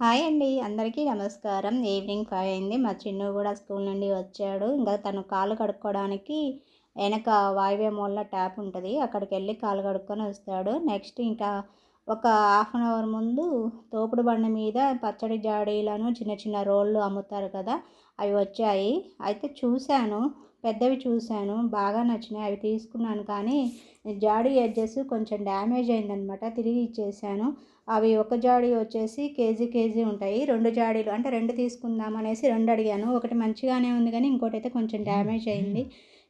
Hi అండి. అందరికీ నమస్కారం. ఈవినింగ్ 5 అయింది. మా చిన్ను గూడా స్కూల్ నుండి వచ్చాడు. ఇంకా తను కాళ్ళు కడుక్కోవడానికి ఎనక వాయువ్య మూలలో ట్యాప్ ఉంటది. అక్కడికెళ్ళి కాళ్ళు కడుక్కొని వస్తాడు. నెక్స్ట్ ఇంకా ఒక హాఫ్ అన్ అవర్ ముందు తోపుడు బండి మీద పచ్చడి జాడీలను చిన్న చిన్న రోళ్ళు అమ్ముతారు కదా! అవి వచ్చాయి. అయితే చూశాను. పెద్దవి చూశాను. బాగా నచ్చినాయి. అవి తీసుకున్నాను. కానీ జాడీ ఎడ్జెస్ కొంచెం డ్యామేజ్ అయిందనమాట. తిరిగి ఇచ్చేసాను. అవి ఒక జాడీ వచ్చేసి కేజీ ఉంటాయి. 2 జాడీలు అంటే 2 తీసుకుందాం అనేసి 2 అడిగాను. ఒకటి మంచిగానే ఉంది కానీ ఇంకోటైతే కొంచెం డ్యామేజ్ అయింది.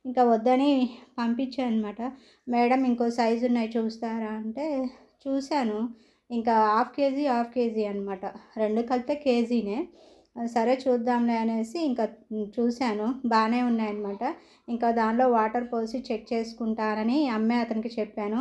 ఇంకా వద్దని పంపించాననమాట. మేడం ఇంకో సైజు ఉన్నాయి చూస్తారా అంటే చూశాను. ఇంకా హాఫ్ కేజీ అనమాట. 2 కలిపితే కేజీనే. సరే చూద్దాంలే అనేసి ఇంకా చూశాను. బానే ఉన్నాయన్నమాట. ఇంకా దానిలో వాటర్ పోసి చెక్ చేసుకుంటానని అమ్మే అతనికి చెప్పాను.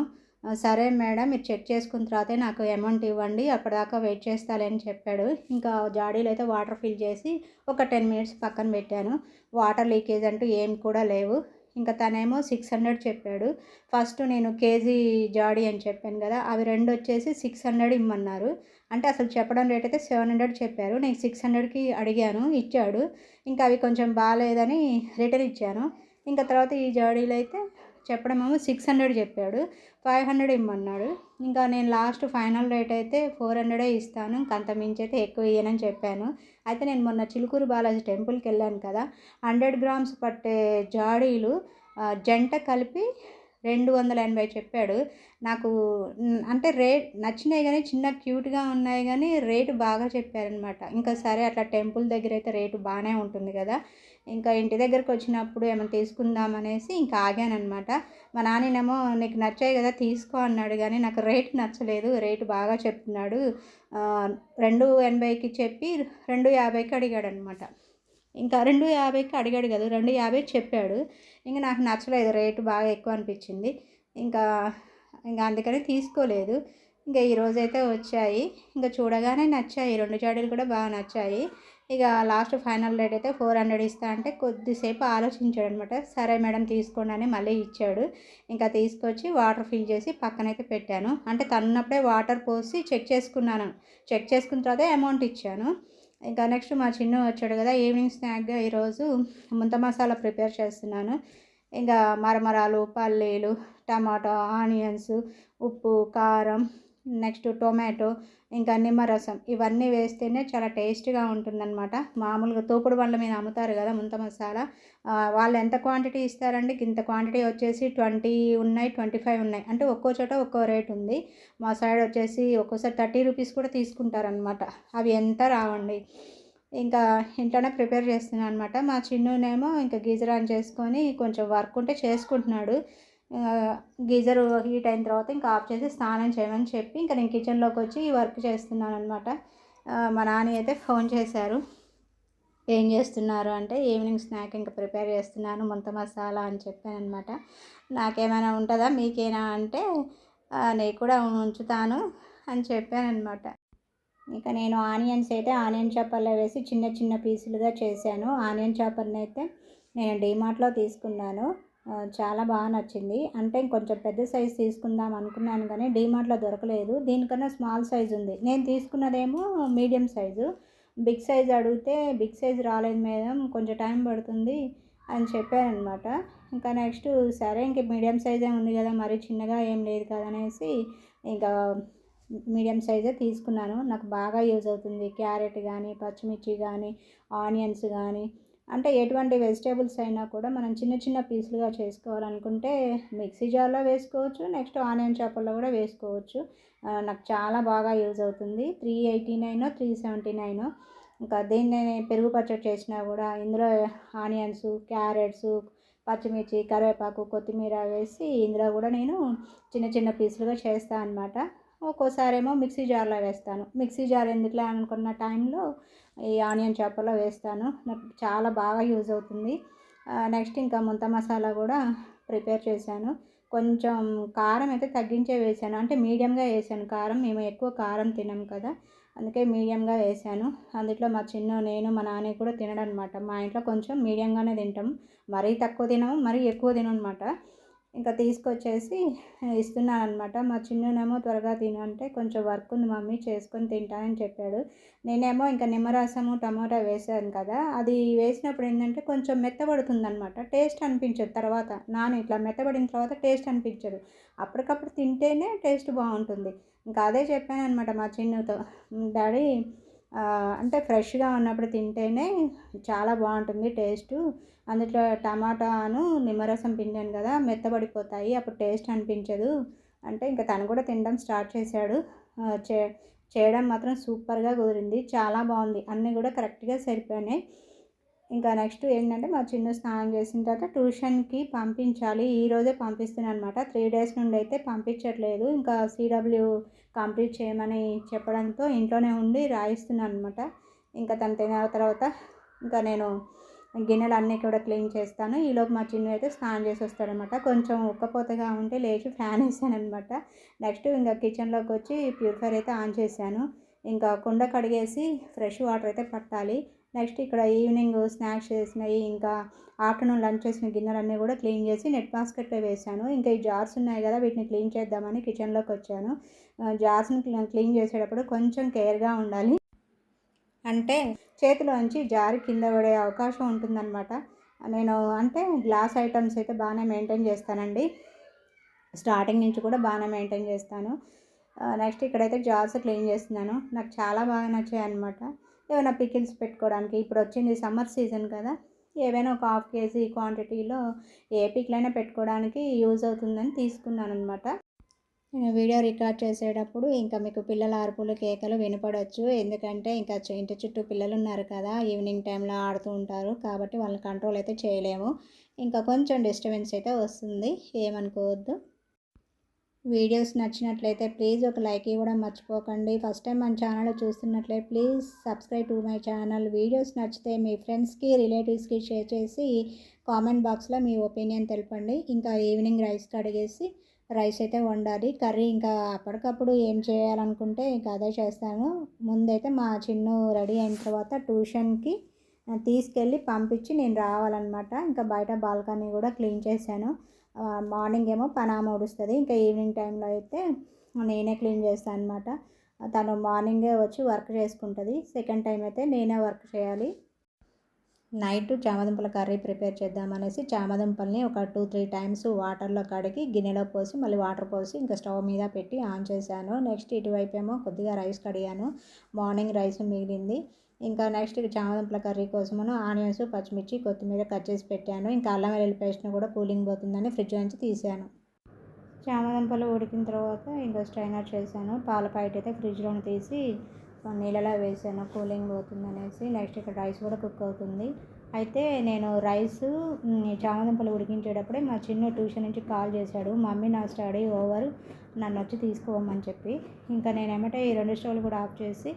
సరే మేడం మీరు చెక్ చేసుకున్న తర్వాతే నాకు అమౌంట్ ఇవ్వండి. అప్పటిదాకా వెయిట్ చేస్తాలే అని చెప్పాడు. ఇంకా జాడీలో అయితే వాటర్ ఫిల్ చేసి ఒక 10 మినిట్స్ పక్కన పెట్టాను. వాటర్ లీకేజ్ అంటూ ఏం కూడా లేవు. ఇంకా తనేమో 600 చెప్పాడు. ఫస్ట్ నేను కేజీ జాడీ అని చెప్పాను కదా! అవి 2 వచ్చేసి 600 ఇమ్మన్నారు. అంటే అసలు చెప్పడం రేట్ అయితే 700 చెప్పారు. నేను 600కి అడిగాను. ఇచ్చాడు. ఇంకా అవి కొంచెం బాలేదని రిటర్న్ ఇచ్చాను. ఇంకా తర్వాత ఈ జాడీలు అయితే చెప్పడమేమో 600 చెప్పాడు. 500 ఇమ్మన్నాడు. ఇంకా నేను లాస్ట్ ఫైనల్ రేట్ అయితే 400 ఇస్తాను. ఇంక అంత మించి అయితే ఎక్కువ ఇయ్యనని చెప్పాను. అయితే నేను మొన్న చిలుకూరు బాలాజీ టెంపుల్‌కెళ్ళాను కదా! 100 గ్రామ్స్ పట్టే జాడీలు జంట కలిపి 280 చెప్పాడు. నాకు అంటే రేట్ నచ్చినాయి గానీ చిన్న క్యూట్‌గా ఉన్నాయి గానీ రేటు బాగా చెప్పారనమాట. ఇంకా సరే అట్లా టెంపుల్ దగ్గరైతే రేటు బానే ఉంటుంది గదా! ఇంకా ఇంటి దగ్గరకొచ్చినప్పుడు ఏమైనా తీసుకుందాం అనేసి ఇంకా ఆగాననమాట. మా నాన్నేమో "నీకు నచ్చాయి గదా! తీసుకో" అన్నాడు గానీ నాకు రేట్ నచ్చలేదు. రేటు బాగా చెప్తున్నాడు. 280కి చెప్పి 250కి అడిగాడనమాట. ఇంకా 250కి అడిగాడు కదా! 250 చెప్పాడు. ఇంక నాకు నచ్చలేదు. రేటు బాగా ఎక్కువ అనిపించింది. ఇంకా అందుకని తీసుకోలేదు. ఇంక ఈరోజైతే వచ్చాయి. ఇంక చూడగానే నచ్చాయి. 2 జాడీలు కూడా బాగా నచ్చాయి. ఇక లాస్ట్ ఫైనల్ రేట్ అయితే 400 ఇస్తా అంటే కొద్దిసేపు ఆలోచించాడనమాట. సరే మేడం తీసుకోండి అని మళ్ళీ ఇచ్చాడు. ఇంకా తీసుకొచ్చి వాటర్ ఫిల్ చేసి పక్కనైతే పెట్టాను. అంటే తనున్నప్పుడే వాటర్ పోసి చెక్ చేసుకున్నాను. చెక్ చేసుకున్న తర్వాతే అమౌంట్ ఇచ్చాను. ఇంకా నెక్స్ట్ మా చిన్ను వచ్చాడు కదా! ఈవినింగ్ స్నాక్‌గా ఈరోజు ముంత మసాలా ప్రిపేర్ చేస్తున్నాను. ఇంకా మరమరాలు, పల్లీలు, టమాటా, ఆనియన్స్, ఉప్పు, కారం, నెక్స్ట్ టొమాటో, ఇంకా నిమ్మరసం ఇవన్నీ వేస్తేనే చాలా టేస్ట్‌గా ఉంటుందనమాట. మామూలుగా తోపుడు బండ్ల మీద అమ్ముతారు కదా! ముంత మసాలా. వాళ్ళు ఎంత క్వాంటిటీ ఇస్తారండి? ఇంత క్వాంటిటీ వచ్చేసి 20 ఉన్నాయి, 25 ఉన్నాయి. అంటే ఒక్కో చోట ఒక్కో రేట్ ఉంది. మా సైడ్ వచ్చేసి ఒక్కోసారి 30 రూపీస్ కూడా తీసుకుంటారనమాట. అవి ఎంత రావండి. ఇంకా ఇంట్లోనే ప్రిపేర్ చేస్తున్నాను అనమాట. మా చిన్నునేమో ఇంకా గీజర్ ఆన్ చేసుకొని కొంచెం వర్క్ ఉంటే చేసుకుంటున్నాడు. గీజర్ హీట్ అయిన తర్వాత ఇంకా ఆఫ్ చేసి స్నానం చేయమని చెప్పి ఇంకా నేను కిచెన్‌లోకి వచ్చి ఈ వర్క్ చేస్తున్నాననమాట. మా నాన్న అయితే ఫోన్ చేశారు. "ఏం చేస్తున్నారు?" అంటే ఈవినింగ్ స్నాక్ ఇంకా ప్రిపేర్ చేస్తున్నాను ముంత మసాలా అని చెప్పాననమాట. "నాకేమైనా ఉంటదా? మీకేనా?" అంటే "నీకు కూడా ఉంచుతాను" అని చెప్పాననమాట. ఇక నేను ఆనియన్స్ అయితే ఆనియన్ చాపర్‌లో వేసి చిన్న చిన్న పీసులుగా చేశాను. ఆనియన్ చాపర్‌నైతే నేను డీమార్ట్‌లో తీసుకున్నాను. చాలా బాగా నచ్చింది. అంటే ఇంకొంచెం పెద్ద సైజ్ తీసుకుందాం అనుకున్నాను కానీ డీమార్ట్‌లో దొరకలేదు. దీనికన్నా స్మాల్ సైజ్ ఉంది. నేను తీసుకున్నదేమో మీడియం సైజు. బిగ్ సైజ్ అడిగితే బిగ్ సైజ్ రాలేదు మేడం కొంచెం టైం పడుతుంది అని చెప్పారనమాట. ఇంకా నెక్స్ట్ సరే ఇంక మీడియం సైజే ఉంది కదా! మరీ చిన్నగా ఏం లేదు కదా అనేసి ఇంకా మీడియం సైజే తీసుకున్నాను. నాకు బాగా యూజ్ అవుతుంది. క్యారెట్ గానీ, పచ్చిమిర్చి గానీ, ఆనియన్స్ గానీ అంటే ఎటువంటి వెజిటబుల్స్ అయినా కూడా మనం చిన్న చిన్న పీసులుగా చేసుకోవాలనుకుంటే మిక్సీ జార్‌లో వేసుకోవచ్చు. నెక్స్ట్ ఆనియన్ చాపర్‌లో కూడా వేసుకోవచ్చు. నాకు చాలా బాగా యూజ్ అవుతుంది. 389 379 ఇంకా దీన్నే పెరుగు పచ్చడి చేసినా కూడా ఇందులో ఆనియన్స్, క్యారెట్స్, పచ్చిమిర్చి, కరివేపాకు, కొత్తిమీర వేసి ఇందులో కూడా నేను చిన్న చిన్న పీసులుగా చేస్తా అనమాట. ఒక్కోసారేమో మిక్సీ జార్‌లో వేస్తాను. మిక్సీ జార్ ఎందుకులే అనుకున్న టైంలో ఈ ఆనియన్ చాపర్‌లో వేస్తాను. నాకు చాలా బాగా యూజ్ అవుతుంది. నెక్స్ట్ ఇంకా ముంత మసాలా కూడా ప్రిపేర్ చేశాను. కొంచెం కారం అయితే తగ్గించే వేశాను. అంటే మీడియంగా వేశాను కారం. మేము ఎక్కువ కారం తినం కదా! అందుకే మీడియంగా వేశాను. అందుట్లో మా చిన్ను, నేను, మా నాన్న కూడా తినడనమాట. మా ఇంట్లో కొంచెం మీడియంగానే తింటాం. మరీ తక్కువ తినము, మరీ ఎక్కువ తినమనమాట. ఇంకా తీసుకొచ్చేసి ఇస్తున్నాను అనమాట. మా చిన్నునేమో త్వరగా తిను అంటే కొంచెం వర్క్ ఉంది మమ్మీ చేసుకొని తింటానని చెప్పాడు. నేనేమో ఇంకా నిమ్మరసము టమాటా వేసాను కదా, అది వేసినప్పుడు ఏంటంటే కొంచెం మెత్తబడుతుందనమాట. టేస్ట్ అనిపించదు తర్వాత, ఇట్లా మెత్తబడిన తర్వాత టేస్ట్ అనిపించదు. అప్పటికప్పుడు తింటేనే టేస్ట్ బాగుంటుంది. ఇంకా అదే చెప్పాననమాట మా చిన్నుతో, డాడీ అంటే ఫ్రెష్గా ఉన్నప్పుడు తింటేనే చాలా బాగుంటుంది టేస్టు, అందులో టమాటాను నిమ్మరసం పిండాను కదా, మెత్తబడిపోతాయి, అప్పుడు టేస్ట్ అనిపించదు అంటే ఇంకా తను కూడా తినడం స్టార్ట్ చేశాడు. చేయడం మాత్రం సూపర్గా కుదిరింది, చాలా బాగుంది, అన్నీ కూడా కరెక్ట్గా సరిపోయినాయి. ఇంకా నెక్స్ట్ ఏంటంటే మా చిన్న స్నానం చేసిన తర్వాత ట్యూషన్కి పంపించాలి. ఈరోజే పంపిస్తున్నాను అనమాట. 3 డేస్ నుండి అయితే పంపించట్లేదు. ఇంకా సిడబ్ల్యూ కంప్లీట్ చేయమని చెప్పడంతో ఇంట్లోనే ఉండి రాయిస్తున్నాను అనమాట. ఇంకా తను తిన్న తర్వాత ఇంకా నేను గిన్నెలు అన్నీ కూడా క్లీన్ చేస్తాను. ఈలోపు మా చిన్ను అయితే స్నానం చేసి వస్తాడనమాట. కొంచెం ఉక్కపోతగా ఉంటే లేచి ఫ్యాన్ వేసానమాట. నెక్స్ట్ ఇంకా కిచెన్లోకి వచ్చి ప్యూరిఫైర్ అయితే ఆన్ చేశాను. ఇంకా కుండ కడిగేసి ఫ్రెష్ వాటర్ అయితే పట్టాలి. నెక్స్ట్ ఇక్కడ ఈవినింగ్ స్నాక్స్ చేసినవి, ఇంకా ఆఫ్టర్నూన్ లంచ్ చేసిన గిన్నెలన్నీ కూడా క్లీన్ చేసి నెట్ బాస్కెట్లో వేసాను. ఇంకా ఈ జార్స్ ఉన్నాయి కదా, వీటిని క్లీన్ చేద్దామని కిచెన్లోకి వచ్చాను. జార్స్ని క్లీన్ చేసేటప్పుడు కొంచెం కేర్గా ఉండాలి, అంటే చేతిలోంచి జారి కింద పడే అవకాశం ఉంటుందన్నమాట. నేను అంటే గ్లాస్ ఐటమ్స్ అయితే బాగానే మెయింటైన్ చేస్తానండి, స్టార్టింగ్ నుంచి కూడా బాగానే మెయింటైన్ చేస్తాను. నెక్స్ట్ ఇక్కడైతే జార్స్ క్లీన్ చేస్తున్నాను. నాకు చాలా బాగా నచ్చాయి అన్నమాట. ఏమైనా పికిల్స్ పెట్టుకోవడానికి, ఇప్పుడు వచ్చింది సమ్మర్ సీజన్ కదా, ఏవైనా ఒక 1/2 kg క్వాంటిటీలో ఏ పికిలైనా పెట్టుకోవడానికి యూజ్ అవుతుందని తీసుకున్నాను అనమాట. నేను వీడియో రికార్డ్ చేసేటప్పుడు ఇంకా మీకు పిల్లల అరుపులు కేకలు వినపడవచ్చు, ఎందుకంటే ఇంకా ఇంటి చుట్టూ పిల్లలు ఉన్నారు కదా, ఈవినింగ్ టైంలో ఆడుతూ ఉంటారు కాబట్టి వాళ్ళని కంట్రోల్ అయితే చేయలేము. ఇంకా కొంచెం డిస్టర్బెన్స్ అయితే వస్తుంది, ఏమనుకోవద్దు. వీడియోస్ నచ్చినట్లయితే ప్లీజ్ ఒక లైక్ ఇవ్వడం మర్చిపోకండి. ఫస్ట్ టైం మన ఛానల్ చూస్తున్నట్లయితే please subscribe to my channel. Videos నచ్చితే మీ ఫ్రెండ్స్కి రిలేటివ్స్కి షేర్ చేసి కామెంట్ బాక్స్లో మీ ఒపీనియన్ తెలపండి. ఇంకా ఈవినింగ్ రైస్ కడిగేసి రైస్ అయితే వండాలి. కర్రీ ఇంకా అప్పటికప్పుడు ఏం చేయాలనుకుంటే ఇంకా అదే చేస్తాను. ముందైతే మా చిన్ను రెడీ అయిన తర్వాత ట్యూషన్కి తీసుకెళ్ళి పంపించి నేను రావాలన్నమాట. ఇంకా బయట బాల్కనీ కూడా క్లీన్ చేశాను. మార్నింగ్ ఏమో పనామ ఊడుస్తుంది, ఇంకా ఈవినింగ్ టైంలో అయితే నేనే క్లీన్ చేస్తాను అనమాట. తను మార్నింగే వచ్చి వర్క్ చేసుకుంటుంది, సెకండ్ టైం అయితే నేనే వర్క్ చేయాలి. నైట్ చామదుంపల కర్రీ ప్రిపేర్ చేద్దామనేసి చామదుంపల్ని ఒక 2-3 టైమ్స్ వాటర్లో కడిగి గిన్నెలో పోసి మళ్ళీ వాటర్ పోసి ఇంకా స్టవ్ మీద పెట్టి ఆన్ చేశాను. నెక్స్ట్ ఇటువైపు ఏమో కొద్దిగా రైస్ కడిగాను, మార్నింగ్ రైస్ మిగిలింది. ఇంకా నెక్స్ట్ చామదుంపల కర్రీ కోసమును ఆనియన్స్, పచ్చిమిర్చి, కొత్తిమీర కట్ చేసి పెట్టాను. ఇంకా అల్లం వెల్లుల్లి పేస్ట్ని కూడా కూలింగ్ పోతుందని ఫ్రిడ్జ్ నుంచి తీసాను. చామదుంపలు ఉడికిన తర్వాత ఇంకా స్ట్రైనర్ చేశాను. పాల ప్యాకెట్ అయితే ఫ్రిడ్జ్లోని తీసి నీళ్ళలో వేసాను కూలింగ్ పోతుందనేసి. నెక్స్ట్ ఇక్కడ రైస్ కూడా కుక్ అవుతుంది. అయితే నేను రైస్ చామదుంపలు ఉడికించేటప్పుడే మా చిన్న ట్యూషన్ నుంచి కాల్ చేశాడు, మమ్మీ నా స్టడీ ఓవర్, నన్ను వచ్చి తీసుకోమని చెప్పి. ఇంకా నేను ఏమంటే ఈ 2 స్టవ్లు కూడా ఆఫ్ చేసి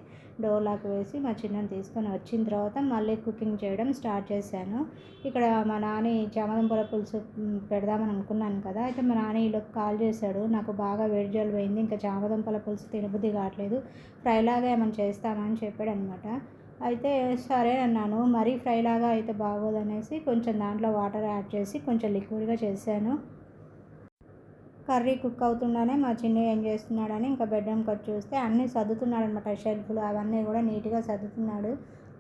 డోర్ లాక్ వేసి మా చిన్నని తీసుకొని వచ్చిన తర్వాత మళ్ళీ కుకింగ్ చేయడం స్టార్ట్ చేశాను. ఇక్కడ మా నాని చామదుంపల పులుసు పెడదామని అనుకున్నాను కదా, అయితే మా నాని ఈలోపు కాల్ చేశాడు, నాకు బాగా వేడి జలుబు అయింది, ఇంకా చామదుంపల పులుసు తినబుద్ధి కావట్లేదు, ఫ్రైలాగా ఏమైనా చేస్తామని చెప్పాడు అనమాట. అయితే సరే అన్నాను. మరీ ఫ్రైలాగా అయితే బాగోదనేసి కొంచెం దాంట్లో వాటర్ యాడ్ చేసి కొంచెం లిక్విడ్గా చేశాను. కర్రీ కుక్ అవుతుండగానే మా చిన్న ఏం చేస్తున్నాడని ఇంకా బెడ్రూమ్కి వచ్చి చూస్తే అన్నీ సర్దుతున్నాడు అనమాట. షెల్ఫ్లు అవన్నీ కూడా నీట్గా సర్దుతున్నాడు.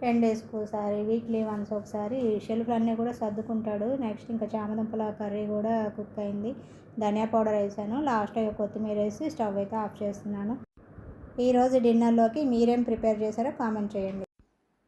10 డేస్కి ఒకసారి, వీక్లీ వన్స్ ఒకసారి షెల్ఫ్లు అన్నీ కూడా సర్దుకుంటాడు. నెక్స్ట్ ఇంకా చామదుంపల కర్రీ కూడా కుక్ అయింది. ధనియా పౌడర్ వేసాను, లాస్ట్లో కొత్తిమీర వేసి స్టవ్ అయితే ఆఫ్ చేస్తున్నాను. ఈరోజు డిన్నర్లోకి మీరేం ప్రిపేర్ చేశారో కామెంట్ చేయండి.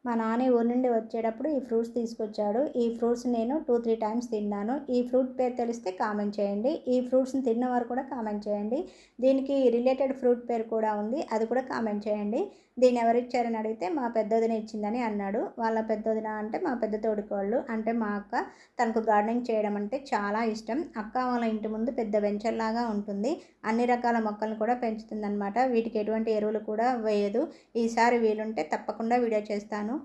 మా నాన్న ఊరి నుండి వచ్చేటప్పుడు ఈ ఫ్రూట్స్ తీసుకొచ్చాడు. ఈ ఫ్రూట్స్ నేను 2-3 టైమ్స్ తిన్నాను. ఈ ఫ్రూట్ పేరు తెలిస్తే కామెంట్ చేయండి. ఈ ఫ్రూట్స్ని తిన్నవారు కూడా కామెంట్ చేయండి. దీనికి రిలేటెడ్ ఫ్రూట్ పేరు కూడా ఉంది, అది కూడా కామెంట్ చేయండి. దీన్ని ఎవరిచ్చారని అడిగితే మా పెద్దొదిన ఇచ్చిందని అన్నాడు. వాళ్ళ పెద్దొదిన అంటే మా పెద్ద తోడికోళ్ళు, అంటే మా అక్క. తనకు గార్డెనింగ్ చేయడం అంటే చాలా ఇష్టం. అక్క వాళ్ళ ఇంటి ముందు పెద్ద వెంచర్లాగా ఉంటుంది, అన్ని రకాల మొక్కలను కూడా పెంచుతుందన్నమాట. వీటికి ఎటువంటి ఎరువులు కూడా వేయదు. ఈసారి వీలుంటే తప్పకుండా వీడియో చేస్తాను.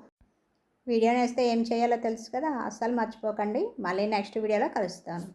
వీడియో నేస్తే ఏం చేయాలో తెలుసు కదా, అస్సలు మర్చిపోకండి. మళ్ళీ నెక్స్ట్ వీడియోలో కలుస్తాను.